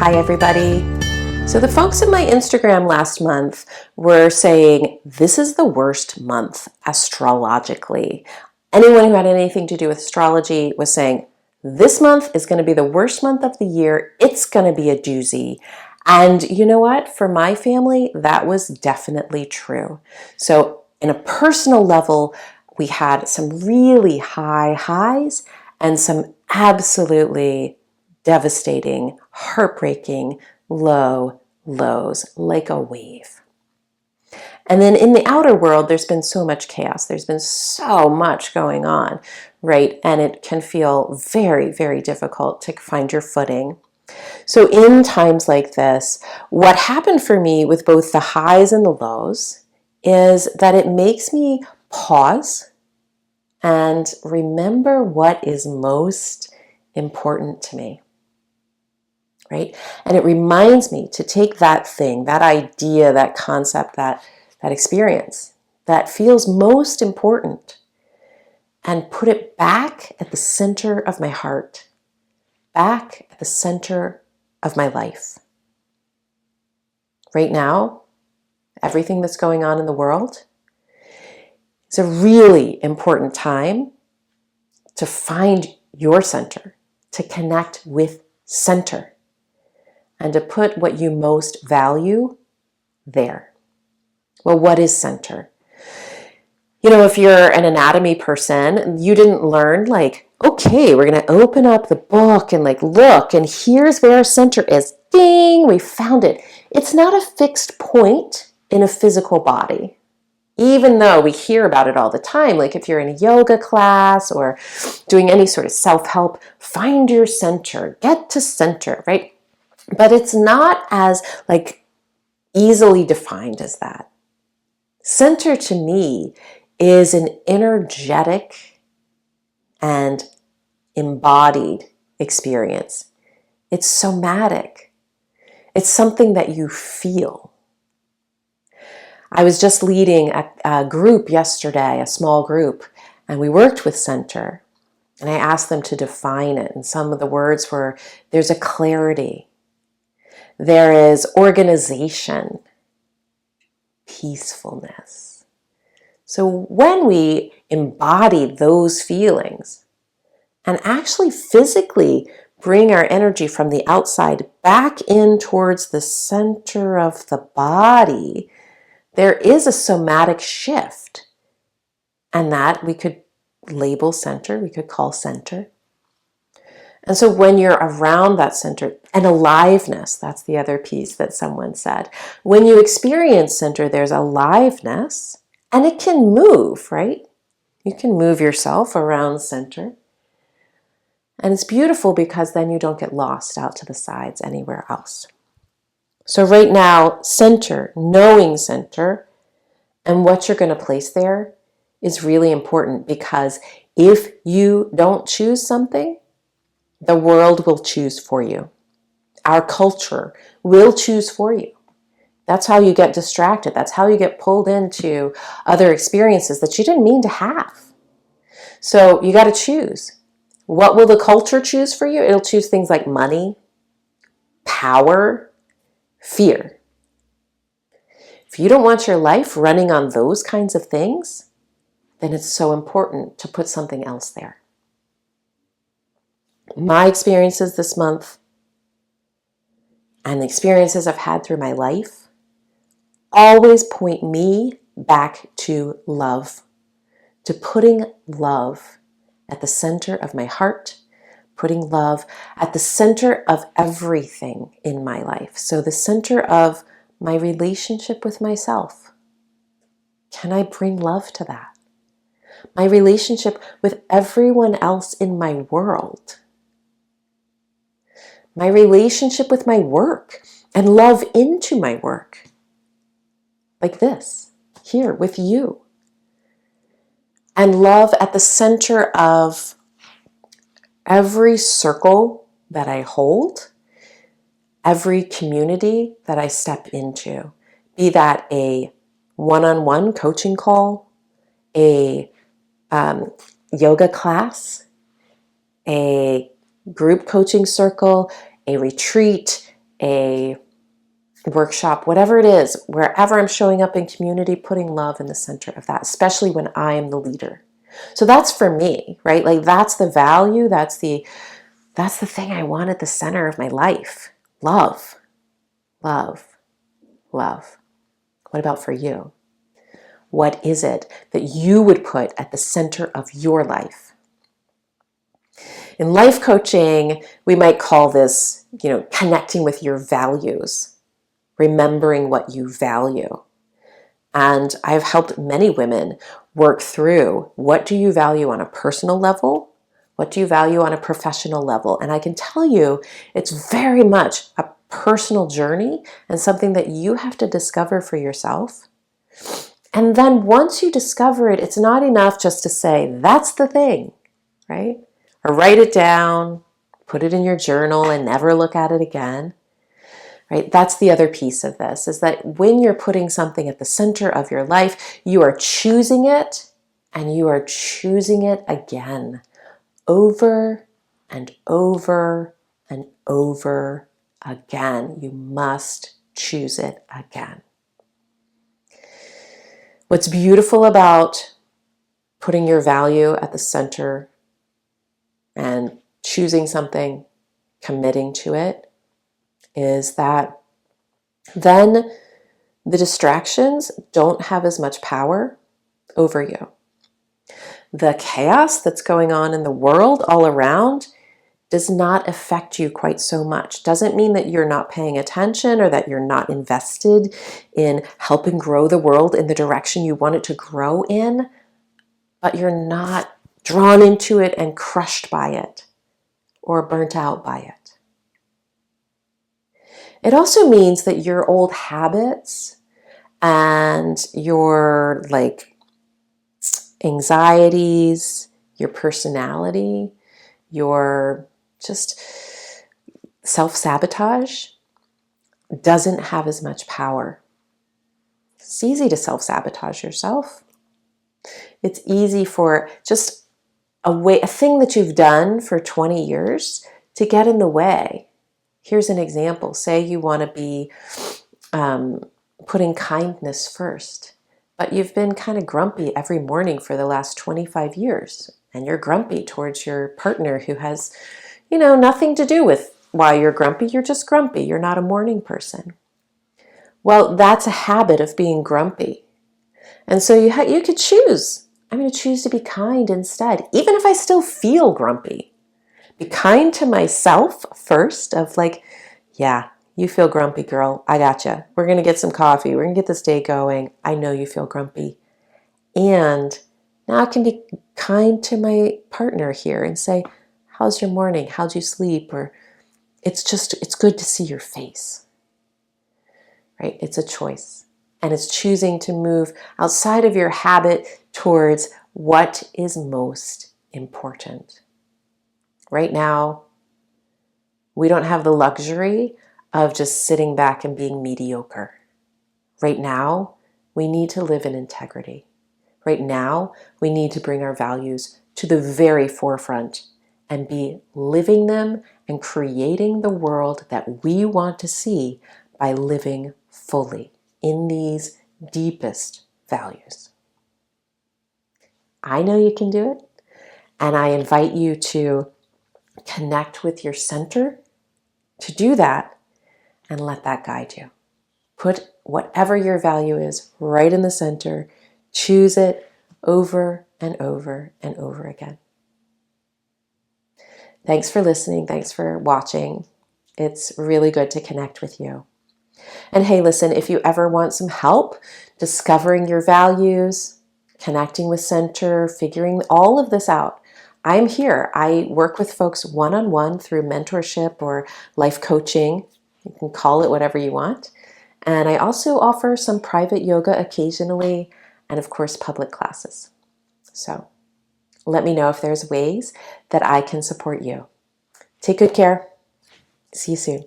Hi everybody. So the folks in my Instagram last month were saying this is the worst month astrologically. Anyone who had anything to do with astrology was saying this month is going to be the worst month of the year. It's going to be a doozy. And you know what? For my family, that was definitely true. So in a personal level, we had some really high highs and some absolutely devastating, heartbreaking, low lows, like a wave. And then in the outer world, there's been so much chaos. There's been so much going on, right? And it can feel very, very difficult to find your footing. So in times like this, what happened for me with both the highs and the lows is that it makes me pause and remember what is most important to me. Right? And it reminds me to take that thing, that idea, that concept, that experience that feels most important and put it back at the center of my heart, back at the center of my life. Right now, everything that's going on in the world is a really important time to find your center, to connect with center, and to put what you most value there. Well, what is center? You know, if you're an anatomy person, you didn't learn okay, we're going to open up the book and look, and here's where our center is. Ding, we found it. It's not a fixed point in a physical body, even though we hear about it all the time. Like if you're in a yoga class or doing any sort of self-help, find your center, get to center, right? But it's not as easily defined as that. Center to me is an energetic and embodied experience. It's somatic. It's something that you feel. I was just leading a group yesterday, a small group, and we worked with center. And I asked them to define it. And some of the words were, there's a clarity. There is organization, peacefulness. So when we embody those feelings and actually physically bring our energy from the outside back in towards the center of the body, there is a somatic shift. And that we could label center, we could call center. And so when you're around that center, and aliveness, that's the other piece that someone said. When you experience center, there's aliveness, and it can move, right? You can move yourself around center. And it's beautiful because then you don't get lost out to the sides anywhere else. So right now, center, knowing center, and what you're going to place there is really important, because if you don't choose something, the world will choose for you. Our culture will choose for you. That's how you get distracted. That's how you get pulled into other experiences that you didn't mean to have. So you got to choose. What will the culture choose for you? It'll choose things like money, power, fear. If you don't want your life running on those kinds of things, then it's so important to put something else there. My experiences this month and the experiences I've had through my life always point me back to love, to putting love at the center of my heart, putting love at the center of everything in my life. So the center of my relationship with myself. Can I bring love to that? My relationship with everyone else in my world. My relationship with my work and love into my work. Like this, here with you. And love at the center of every circle that I hold, every community that I step into. Be that a one-on-one coaching call, a yoga class, a group coaching circle, a retreat, a workshop, whatever it is, wherever I'm showing up in community, putting love in the center of that, especially when I am the leader. So that's for me, right? Like that's the value, that's the thing I want at the center of my life. Love, love, love. What about for you? What is it that you would put at the center of your life? In life coaching, we might call this, connecting with your values, remembering what you value. And I've helped many women work through, what do you value on a personal level? What do you value on a professional level? And I can tell you, it's very much a personal journey and something that you have to discover for yourself. And then once you discover it, it's not enough just to say, that's the thing, right? Or write it down, put it in your journal and never look at it again, right? That's the other piece of this, is that when you're putting something at the center of your life, you are choosing it and you are choosing it again, over and over and over again. You must choose it again. What's beautiful about putting your value at the center and choosing something, committing to it, is that then the distractions don't have as much power over you. The chaos that's going on in the world all around does not affect you quite so much. Doesn't mean that you're not paying attention or that you're not invested in helping grow the world in the direction you want it to grow in, but you're not drawn into it and crushed by it or burnt out by it. It also means that your old habits and your anxieties, your personality, your just self-sabotage doesn't have as much power. It's easy to self-sabotage yourself. It's easy for just a thing that you've done for 20 years to get in the way. Here's an example. Say you want to be putting kindness first, but you've been kind of grumpy every morning for the last 25 years, and you're grumpy towards your partner who has, nothing to do with why you're grumpy. You're just grumpy. You're not a morning person. Well, that's a habit of being grumpy. And so you could choose. I'm going to choose to be kind instead, even if I still feel grumpy. Be kind to myself first, of yeah, you feel grumpy, girl. I gotcha. We're going to get some coffee. We're going to get this day going. I know you feel grumpy. And now I can be kind to my partner here and say, how's your morning? How'd you sleep? Or it's good to see your face, right? It's a choice. And it's choosing to move outside of your habit towards what is most important. Right now, we don't have the luxury of just sitting back and being mediocre. Right now, we need to live in integrity. Right now, we need to bring our values to the very forefront and be living them and creating the world that we want to see by living fully in these deepest values. I know you can do it, and I invite you to connect with your center to do that and let that guide you. Put whatever your value is right in the center. Choose it over and over and over again. Thanks for listening. Thanks for watching. It's really good to connect with you. And hey, listen, if you ever want some help discovering your values, connecting with center, figuring all of this out, I'm here. I work with folks one-on-one through mentorship or life coaching. You can call it whatever you want. And I also offer some private yoga occasionally, and of course, public classes. So let me know if there's ways that I can support you. Take good care. See you soon.